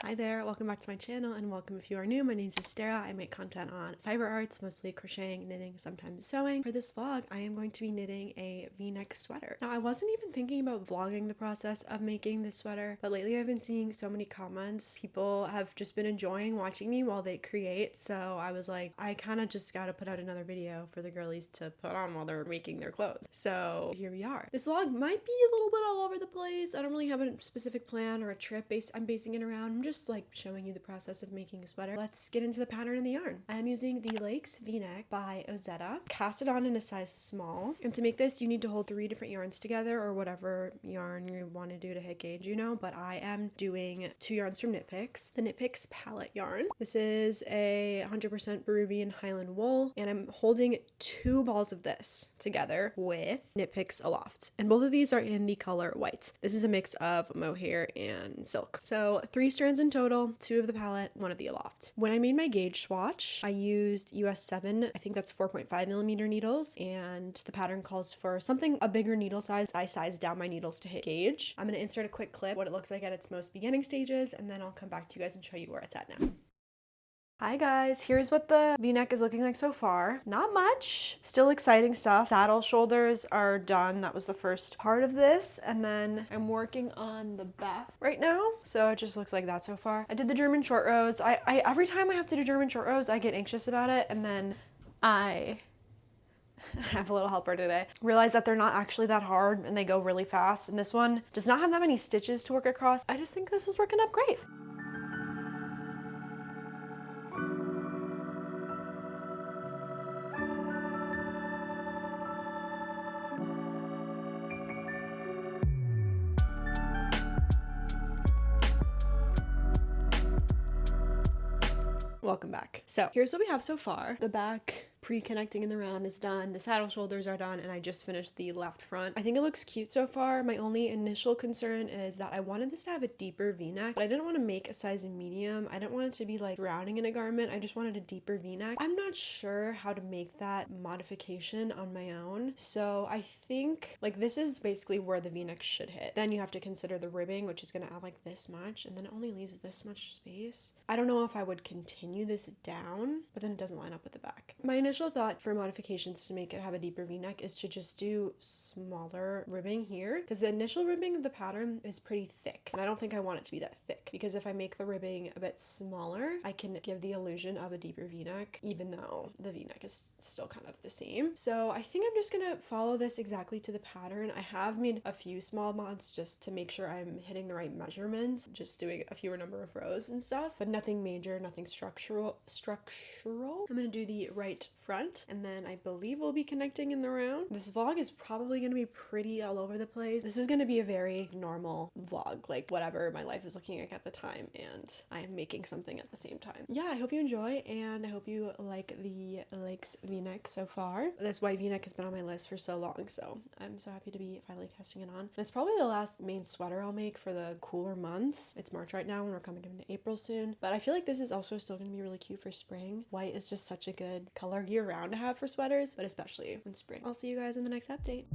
Hi there, welcome back to my channel and welcome if you are new. My name is Esterah. I make content on fiber arts, mostly crocheting, knitting, sometimes sewing. For this vlog, I am going to be knitting a v-neck sweater. Now, I wasn't even thinking about vlogging the process of making this sweater, but lately I've been seeing so many comments. People have just been enjoying watching me while they create, so I was like, I kind of just gotta put out another video for the girlies to put on while they're making their clothes. So here we are. This vlog might be a little bit all over the place. I don't really have a specific plan or a trip I'm basing it around. I'm just like showing you the process of making a sweater. Let's get into the pattern and the yarn. I am using the Lakes V-neck by Ozetta. Cast it on in a size small. And to make this, you need to hold 3 different yarns together or whatever yarn you want to do to hit gauge, you know, but I am doing 2 yarns from Knit Picks. The Knit Picks palette yarn. This is a 100% Peruvian Highland wool, and I'm holding 2 balls of this together with Knit Picks Aloft. And both of these are in the color white. This is a mix of mohair and silk. So 3 strands in total, 2 of the palette, 1 of the Aloft. When I made my gauge swatch, I used US 7, I think that's 4.5 millimeter needles, and the pattern calls for something a bigger needle size. I sized down my needles to hit gauge. I'm going to insert a quick clip, what it looks like at its most beginning stages, and then I'll come back to you guys and show you where it's at now. Hi guys, here's what the v-neck is looking like so far. Not much, still exciting stuff. Saddle shoulders are done. That was the first part of this, and then I'm working on the back right now, so it just looks like that so far. I did the German short rows. I every time I have to do German short rows, I get anxious about it, and then I have a little helper today. Realize that they're not actually that hard and they go really fast, and this one does not have that many stitches to work across. I just think this is working up great. Welcome back. So here's what we have so far. The back pre-connecting in the round is done. The saddle shoulders are done, and I just finished the left front. I think it looks cute so far. My only initial concern is that I wanted this to have a deeper v-neck, but I didn't want to make a size medium. I didn't want it to be like drowning in a garment. I just wanted a deeper v-neck. I'm not sure how to make that modification on my own. So I think like this is basically where the v-neck should hit. Then you have to consider the ribbing, which is going to add like this much, and then it only leaves this much space. I don't know if I would continue this down, but then it doesn't line up with the back. My initial thought for modifications to make it have a deeper v-neck is to just do smaller ribbing here, because the initial ribbing of the pattern is pretty thick, and I don't think I want it to be that thick, because if I make the ribbing a bit smaller, I can give the illusion of a deeper v-neck, even though the v-neck is still kind of the same. So I think I'm just gonna follow this exactly to the pattern. I have made a few small mods just to make sure I'm hitting the right measurements, just doing a fewer number of rows and stuff, but nothing major, nothing structural. I'm gonna do the right front, and then I believe we'll be connecting in the round. This vlog is probably gonna be pretty all over the place. This is gonna be a very normal vlog, like whatever my life is looking like at the time, and I am making something at the same time. Yeah, I hope you enjoy, and I hope you like the Lakes v-neck so far. This white v-neck has been on my list for so long, so I'm so happy to be finally casting it on. And it's probably the last main sweater I'll make for the cooler months. It's March right now, and we're coming into April soon, but I feel like this is also still gonna be really cute for spring. White is just such a good color year-round to have for sweaters, but especially in spring. I'll see you guys in the next update.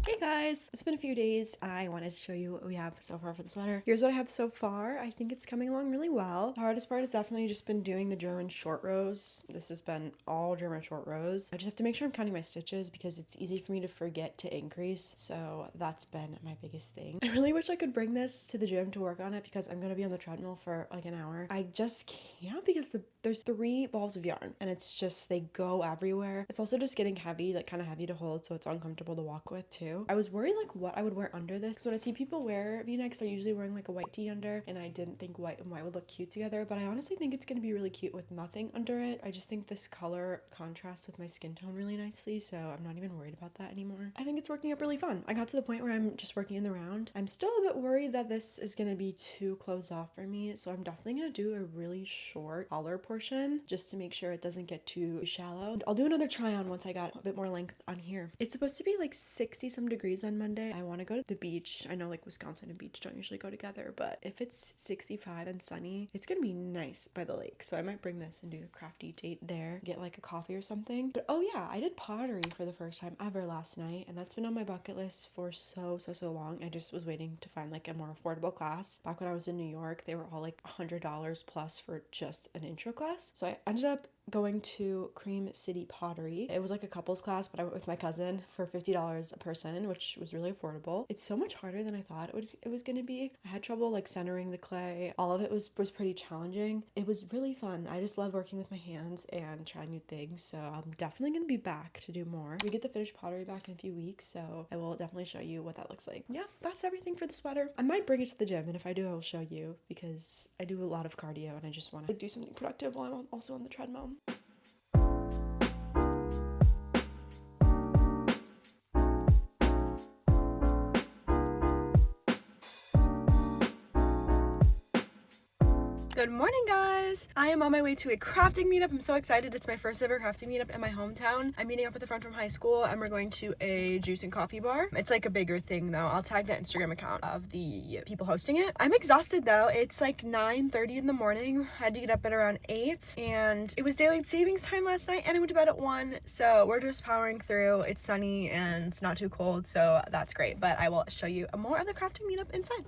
Hey guys, it's been a few days. I wanted to show you what we have so far for the sweater. Here's what I have so far. I think it's coming along really well. The hardest part has definitely just been doing the German short rows. This has been all German short rows. I just have to make sure I'm counting my stitches because it's easy for me to forget to increase. So that's been my biggest thing. I really wish I could bring this to the gym to work on it because I'm going to be on the treadmill for like an hour. I just can't because there's 3 balls of yarn and it's just, they go everywhere. It's also just getting heavy, like kind of heavy to hold, so it's uncomfortable to walk with too. I was worried like what I would wear under this. So when I see people wear v-necks, they're usually wearing like a white tee under, and I didn't think white and white would look cute together, but I honestly think it's gonna be really cute with nothing under it. I just think this color contrasts with my skin tone really nicely, so I'm not even worried about that anymore. I think it's working out really fun. I got to the point where I'm just working in the round. I'm still a bit worried that this is gonna be too closed off for me, so I'm definitely gonna do a really short collar portion just to make sure it doesn't get too shallow. I'll do another try on once I got a bit more length on here. It's supposed to be like 60 some degrees on Monday. I want to go to the beach. I know like Wisconsin and beach don't usually go together, but if it's 65 and sunny, it's gonna be nice by the lake. So I might bring this and do a crafty date there, get like a coffee or something. But oh yeah, I did pottery for the first time ever last night, and that's been on my bucket list for so long. I just was waiting to find like a more affordable class. Back when I was in New York, they were all like $100 plus for just an intro class. So I ended up going to Cream City Pottery. It was like a couples class, but I went with my cousin for $50 a person, which was really affordable. It's so much harder than I thought it was gonna be. I had trouble like centering the clay. All of it was pretty challenging. It was really fun. I just love working with my hands and trying new things, so I'm definitely gonna be back to do more. We get the finished pottery back in a few weeks, so I will definitely show you what that looks like. Yeah, that's everything for the sweater. I might bring it to the gym, and if I do, I will show you, because I do a lot of cardio and I just want to do something productive while I'm also on the treadmill. Good morning, guys! I am on my way to a crafting meetup. I'm so excited. It's my first ever crafting meetup in my hometown. I'm meeting up with a friend from high school, and we're going to a juice and coffee bar. It's like a bigger thing though. I'll tag the Instagram account of the people hosting it. I'm exhausted though. It's like 9:30 in the morning. I had to get up at around 8, and it was daylight savings time last night, and I went to bed at 1, so we're just powering through. It's sunny and it's not too cold, so that's great. But I will show you more of the crafting meetup inside.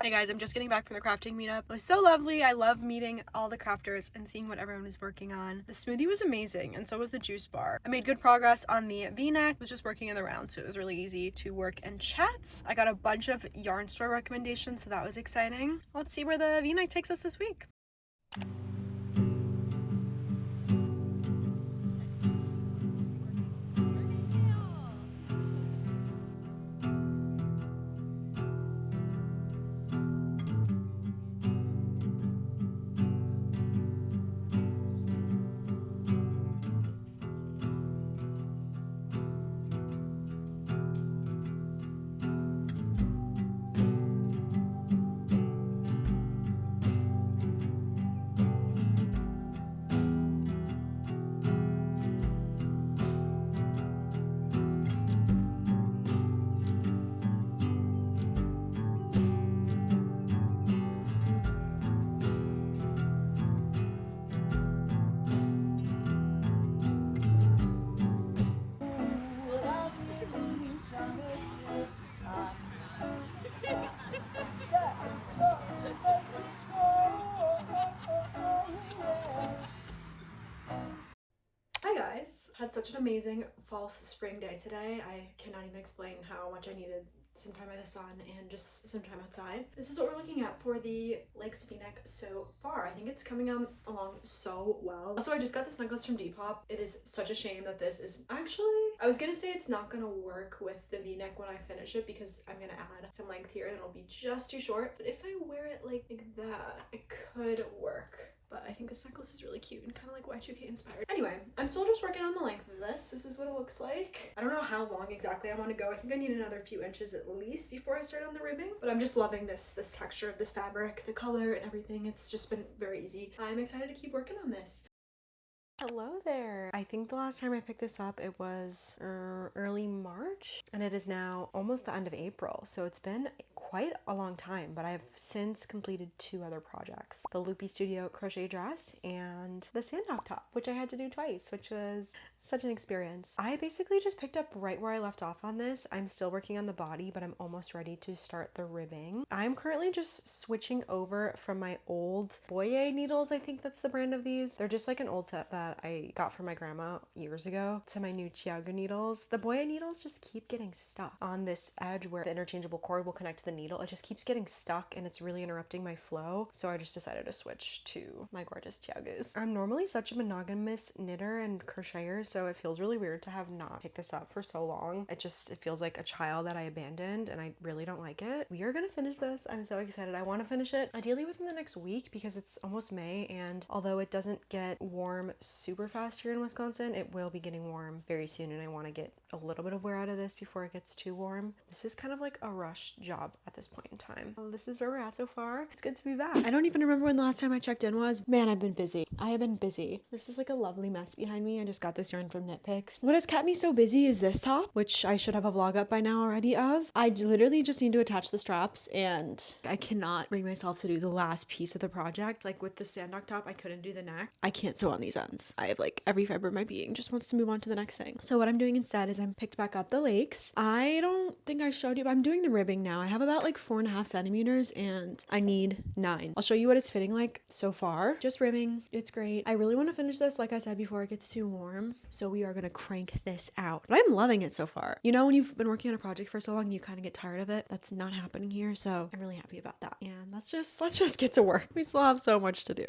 Hey guys, I'm just getting back from the crafting meetup. It was so lovely. I love meeting all the crafters and seeing what everyone was working on. The smoothie was amazing, and so was the juice bar. I made good progress on the v-neck. I was just working in the round, so it was really easy to work and chat. I got a bunch of yarn store recommendations, so that was exciting. Let's see where the v-neck takes us this week. Hi guys! Had such an amazing false spring day today. I cannot even explain how much I needed some time by the sun and just some time outside. This is what we're looking at for the Lakes v-neck so far. I think it's coming along so well. Also, I just got this necklace from Depop. It is such a shame that this is actually, I was gonna say it's not gonna work with the v-neck when I finish it, because I'm gonna add some length here and it'll be just too short. But if I wear it like that, it could work. But I think this necklace is really cute and kind of like Y2K inspired. Anyway, I'm still just working on the length of this. This is what it looks like. I don't know how long exactly I want to go. I think I need another few inches at least before I start on the ribbing. But I'm just loving this texture of this fabric, the color and everything. It's just been very easy. I'm excited to keep working on this. Hello there. I think the last time I picked this up, it was early March, and it is now almost the end of April. So it's been quite a long time, but I've since completed 2 other projects: the Loopy Studio crochet dress and the sandok top, which I had to do twice, which was Such an experience. I basically just picked up right where I left off on this. I'm still working on the body, but I'm almost ready to start the ribbing. I'm currently just switching over from my old Boye needles. I think that's the brand of these. They're just like an old set that I got from my grandma years ago, to my new Chiago needles. The Boye needles just keep getting stuck on this edge where the interchangeable cord will connect to the needle. It just keeps getting stuck and it's really interrupting my flow. So I just decided to switch to my gorgeous Chiagos. I'm normally such a monogamous knitter and crocheter, so it feels really weird to have not picked this up for so long. It feels like a child that I abandoned, and I really don't like it. We are gonna finish this. I'm so excited. I want to finish it ideally within the next week because it's almost May, and although it doesn't get warm super fast here in Wisconsin, it will be getting warm very soon, and I want to get a little bit of wear out of this before it gets too warm. This is kind of like a rushed job at this point in time. Well, this is where we're at so far. It's good to be back. I don't even remember when the last time I checked in was. Man, I've been busy. I have been busy. This is like a lovely mess behind me. I just got this yarn from Knit Picks. What has kept me so busy is this top, which I should have a vlog up by now already of. I literally just need to attach the straps, and I cannot bring myself to do the last piece of the project. Like with the sandock top, I couldn't do the neck. I can't sew on these ends. I have like every fiber of my being just wants to move on to the next thing. So what I'm doing instead is I'm picked back up the lakes. I don't think I showed you, but I'm doing the ribbing now. I have about like 4.5 centimeters and I need 9. I'll show you what it's fitting like so far. Just ribbing. It's great. I really want to finish this, like I said, before it gets too warm. So we are going to crank this out. But I'm loving it so far. You know, when you've been working on a project for so long, you kind of get tired of it. That's not happening here. So I'm really happy about that. And let's just get to work. We still have so much to do.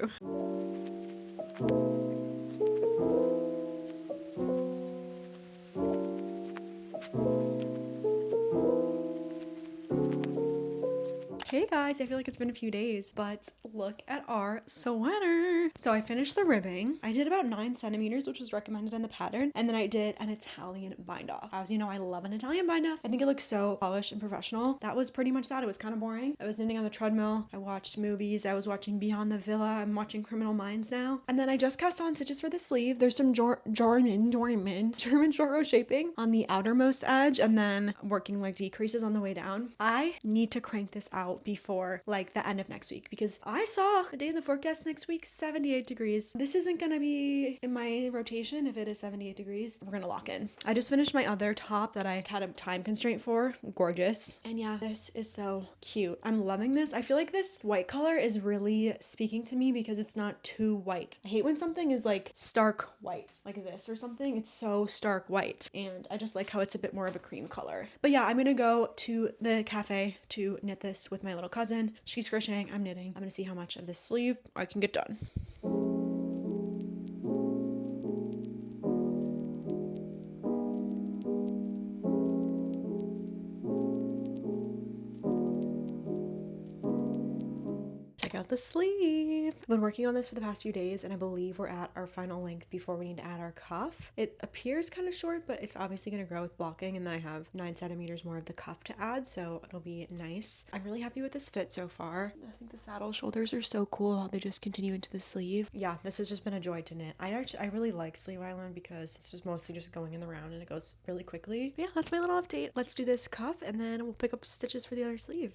Hey guys, I feel like it's been a few days, but look at our sweater. So I finished the ribbing. I did about 9 centimeters, which was recommended in the pattern. And then I did an Italian bind off. As you know, I love an Italian bind off. I think it looks so polished and professional. That was pretty much that. It was kind of boring. I was knitting on the treadmill. I watched movies. I was watching Beyond the Villa. I'm watching Criminal Minds now. And then I just cast on stitches for the sleeve. There's some German short row shaping on the outermost edge, and then working like decreases on the way down. I need to crank this out before like the end of next week, because I saw a day in the forecast next week 78 degrees. This isn't gonna be in my rotation if it is 78 degrees. We're gonna lock in. I just finished my other top that I had a time constraint for. Gorgeous. And yeah, this is so cute. I'm loving this. I feel like this white color is really speaking to me because it's not too white. I hate when something is like stark white like this or something. It's so stark white, and I just like how it's a bit more of a cream color. But yeah, I'm gonna go to the cafe to knit this with my little cousin. She's crocheting, I'm knitting. I'm gonna see how much of this sleeve I can get done. Check out the sleeve. I've been working on this for the past few days, and I believe we're at our final length before we need to add our cuff. It appears kind of short, but it's obviously going to grow with blocking, and then I have 9 centimeters more of the cuff to add, so it'll be nice. I'm really happy with this fit so far. I think the saddle shoulders are so cool how they just continue into the sleeve. Yeah, this has just been a joy to knit. I really like Sleeve Island because this was mostly just going in the round and it goes really quickly. But yeah, that's my little update. Let's do this cuff and then we'll pick up stitches for the other sleeve.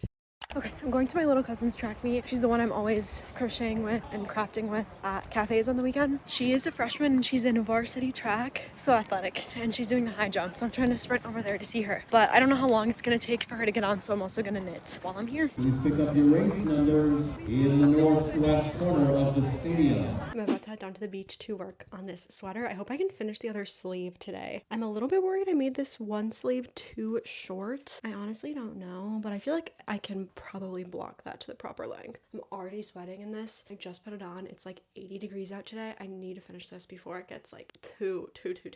Okay, I'm going to my little cousin's track meet. She's the one I'm always crocheting with and crafting with at cafes on the weekend. She is a freshman and she's in varsity track, so athletic, and she's doing the high jump, so I'm trying to sprint over there to see her. But I don't know how long it's gonna take for her to get on, so I'm also gonna knit while I'm here. Please pick up your race numbers in the northwest corner of the stadium. I'm about to head down to the beach to work on this sweater. I hope I can finish the other sleeve today. I'm a little bit worried I made this one sleeve too short. I honestly don't know, but I feel like I can probably block that to the proper length. I'm already sweating in this. I just put it on. It's like 80 degrees out today. I need to finish this before it gets like too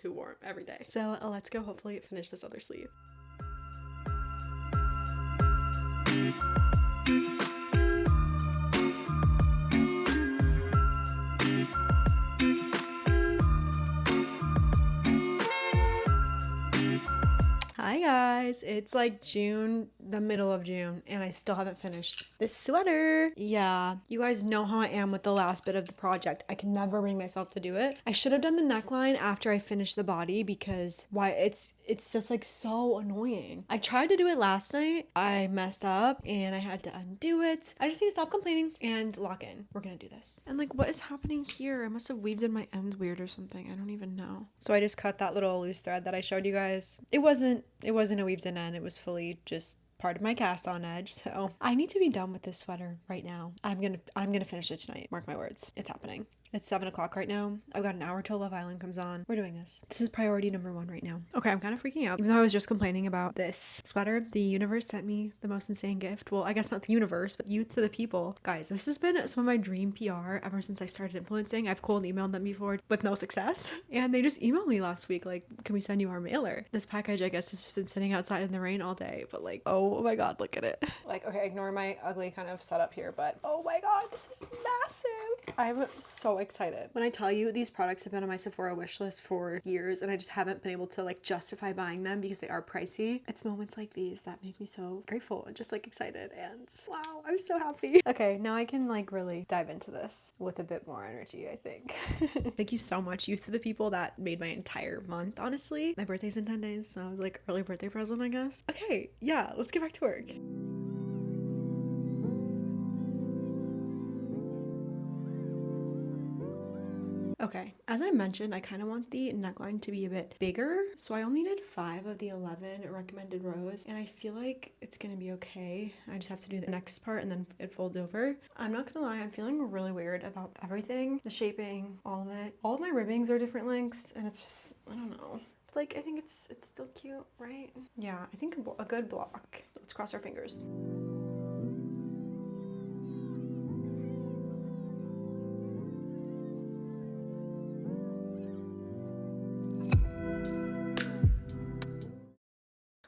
warm every day. So let's go hopefully finish this other sleeve. Hi guys, it's like June, the middle of June, and I still haven't finished this sweater. Yeah, you guys know how I am with the last bit of the project. I can never bring myself to do it. I should have done the neckline after I finished the body because why it's just like so annoying. I tried to do it last night. I messed up and I had to undo it. I just need to stop complaining and lock in. We're gonna do this. And like, what is happening here? I must have weaved in my ends weird or something. I don't even know. So I just cut that little loose thread that I showed you guys. It wasn't a weaved in end. It was fully just part of my cast on edge. So I need to be done with this sweater right now. I'm gonna finish it tonight. Mark my words. It's happening. It's 7 o'clock right now. I've got an hour till Love Island comes on. We're doing this. This is priority number 1 right now. Okay, I'm kind of freaking out. Even though I was just complaining about this sweater, the universe sent me the most insane gift. Well, I guess not the universe, but youth to the people. Guys, this has been some of my dream PR ever since I started influencing. I've cold emailed them before with no success. And they just emailed me last week, like, can we send you our mailer? This package, I guess, has been sitting outside in the rain all day. But like, oh my God, look at it. Like, okay, ignore my ugly kind of setup here, but oh my God, this is massive. I'm so excited. When I tell you, these products have been on my Sephora wish list for years and I just haven't been able to like justify buying them because they are pricey. It's moments like these that make me so grateful and just like excited, and wow, I'm so happy. Okay, now I can like really dive into this with a bit more energy, I think. Thank you so much, youth to the people. That made my entire month, honestly. My birthday's in 10 days, so I was like early birthday present, I guess. Okay, yeah, let's get back to work. Okay, as I mentioned, I kind of want the neckline to be a bit bigger, so I only did 5 of the 11 recommended rows, and I feel like it's gonna be okay. I just have to do the next part and then it folds over. I'm not gonna lie, I'm feeling really weird about everything. The shaping, all of it. All of my ribbings are different lengths, and it's just, I don't know. But like, I think it's still cute, right? Yeah, I think a good block. Let's cross our fingers.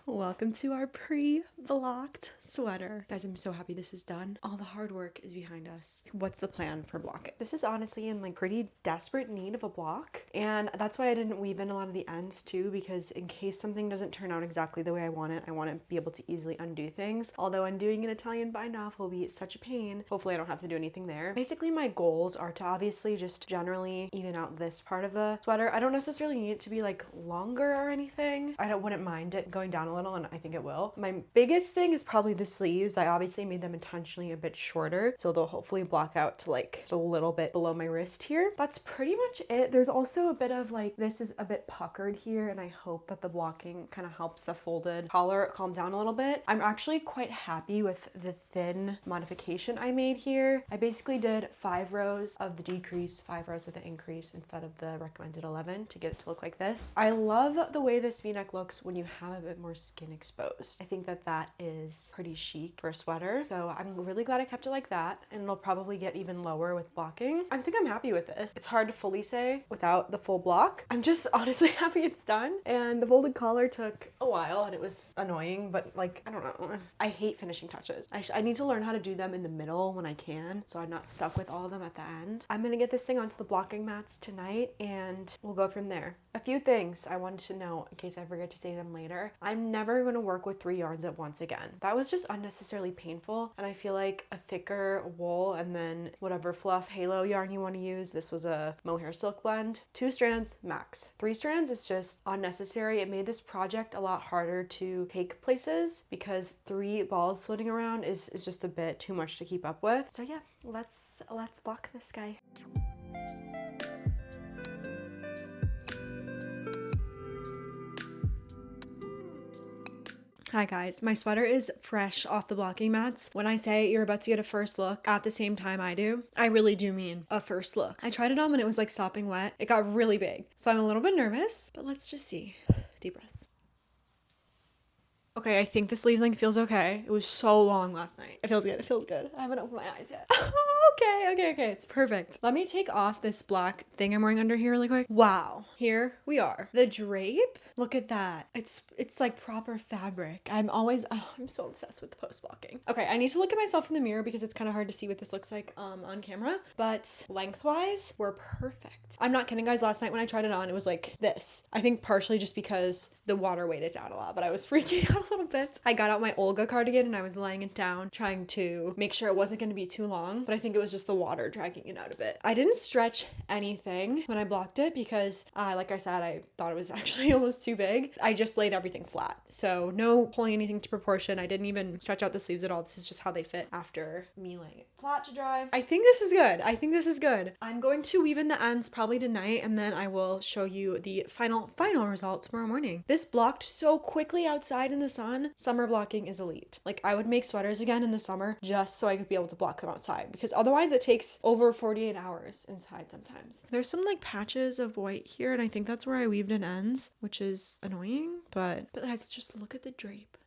Welcome to our pre-blocked sweater. Guys, I'm so happy this is done. All the hard work is behind us. What's the plan for blocking? This is honestly in like pretty desperate need of a block, and that's why I didn't weave in a lot of the ends too, because in case something doesn't turn out exactly the way I want to be able to easily undo things. Although undoing an Italian bind off will be such a pain. Hopefully I don't have to do anything there. Basically my goals are to obviously just generally even out this part of the sweater. I don't necessarily need it to be like longer or anything. Wouldn't mind it going down a little, and I think it will. My biggest thing is probably the sleeves. I obviously made them intentionally a bit shorter, so they'll hopefully block out to like just a little bit below my wrist here. That's pretty much it. There's also a bit of like, this is a bit puckered here, and I hope that the blocking kind of helps the folded collar calm down a little bit. I'm actually quite happy with the thin modification I made here. I basically did 5 rows of the decrease, 5 rows of the increase instead of the recommended 11 to get it to look like this. I love the way this v-neck looks when you have a bit more skin exposed. I think that is pretty chic for a sweater, so I'm really glad I kept it like that, and it'll probably get even lower with blocking. I think I'm happy with this. It's hard to fully say without the full block. I'm just honestly happy it's done, and the folded collar took a while and it was annoying, but like, I don't know. I hate finishing touches. I need to learn how to do them in the middle when I can, so I'm not stuck with all of them at the end. I'm gonna get this thing onto the blocking mats tonight, and we'll go from there. A few things I wanted to know in case I forget to say them later. I'm never going to work with 3 yarns at once again. That was just unnecessarily painful, and I feel like a thicker wool and then whatever fluff halo yarn you want to use. This was a mohair silk blend. 2 strands max. 3 strands is just unnecessary. It made this project a lot harder to take places because 3 balls floating around is just a bit too much to keep up with. So yeah, let's block this guy. Hi guys, my sweater is fresh off the blocking mats. When I say you're about to get a first look at the same time I do, I really do mean a first look. I tried it on when it was like sopping wet. It got really big, so I'm a little bit nervous, but let's just see. Deep breaths. Okay, I think the sleeve length feels okay. It was so long last night. It feels good. It feels good. I haven't opened my eyes yet. Okay. It's perfect. Let me take off this black thing I'm wearing under here really quick. Wow. Here we are. The drape. Look at that. It's like proper fabric. I'm so obsessed with the post blocking. Okay, I need to look at myself in the mirror because it's kind of hard to see what this looks like on camera. But lengthwise, we're perfect. I'm not kidding, guys. Last night when I tried it on, it was like this. I think partially just because the water weighed it down a lot, but I was freaking out a little bit. I got out my Olga cardigan and I was laying it down, trying to make sure it wasn't going to be too long, but I think it was just the water dragging it out a bit. I didn't stretch anything when I blocked it because, like I said, I thought it was actually almost too big. I just laid everything flat. So no pulling anything to proportion. I didn't even stretch out the sleeves at all. This is just how they fit after me laying it flat to dry. I think this is good. I'm going to weave in the ends probably tonight, and then I will show you the final result tomorrow morning. This blocked so quickly outside in the sun. Summer blocking is elite. Like, I would make sweaters again in the summer just so I could be able to block them outside, because otherwise it takes over 48 hours inside sometimes. There's some like patches of white here, and I think that's where I weaved in ends, which is annoying, but guys, just look at the drape.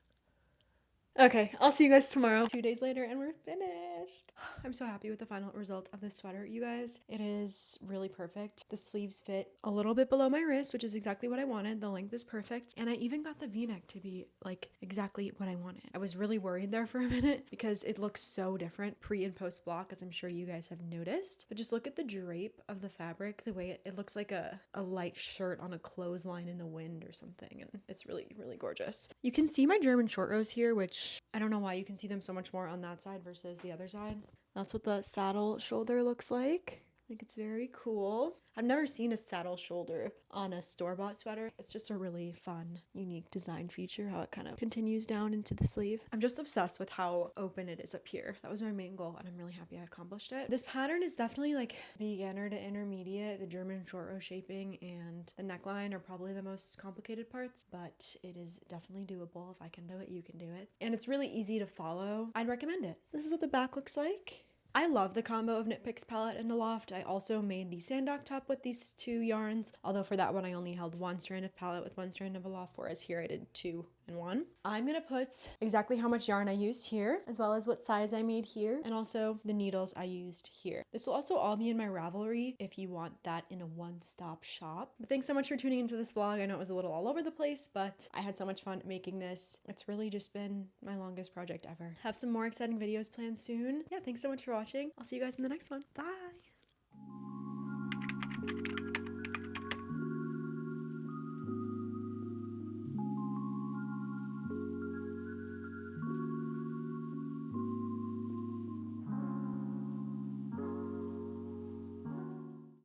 Okay, I'll see you guys tomorrow. 2 days later and we're finished. I'm so happy with the final result of this sweater, you guys. It is really perfect. The sleeves fit a little bit below my wrist, which is exactly what I wanted. The length is perfect. And I even got the v-neck to be like exactly what I wanted. I was really worried there for a minute because it looks so different pre and post block, as I'm sure you guys have noticed. But just look at the drape of the fabric, the way it looks like a light shirt on a clothesline in the wind or something. And it's really, really gorgeous. You can see my German short rows here, which I don't know why you can see them so much more on that side versus the other side. That's what the saddle shoulder looks like. I think it's very cool. I've never seen a saddle shoulder on a store-bought sweater. It's just a really fun, unique design feature, how it kind of continues down into the sleeve. I'm just obsessed with how open it is up here. That was my main goal, and I'm really happy I accomplished it. This pattern is definitely like beginner to intermediate. The German short row shaping and the neckline are probably the most complicated parts, but it is definitely doable. If I can do it, you can do it. And it's really easy to follow. I'd recommend it. This is what the back looks like. I love the combo of Knit Picks palette and Aloft. I also made the sandok top with these two yarns, although for that one I only held one strand of palette with one strand of Aloft, whereas here I did 2 in 1. I'm gonna put exactly how much yarn I used here, as well as what size I made here, and also the needles I used here. This will also all be in my Ravelry if you want that in a one-stop shop. But thanks so much for tuning into this vlog. I know it was a little all over the place, but I had so much fun making this. It's really just been my longest project ever. Have some more exciting videos planned soon. Yeah, thanks so much for watching. I'll see you guys in the next one. Bye!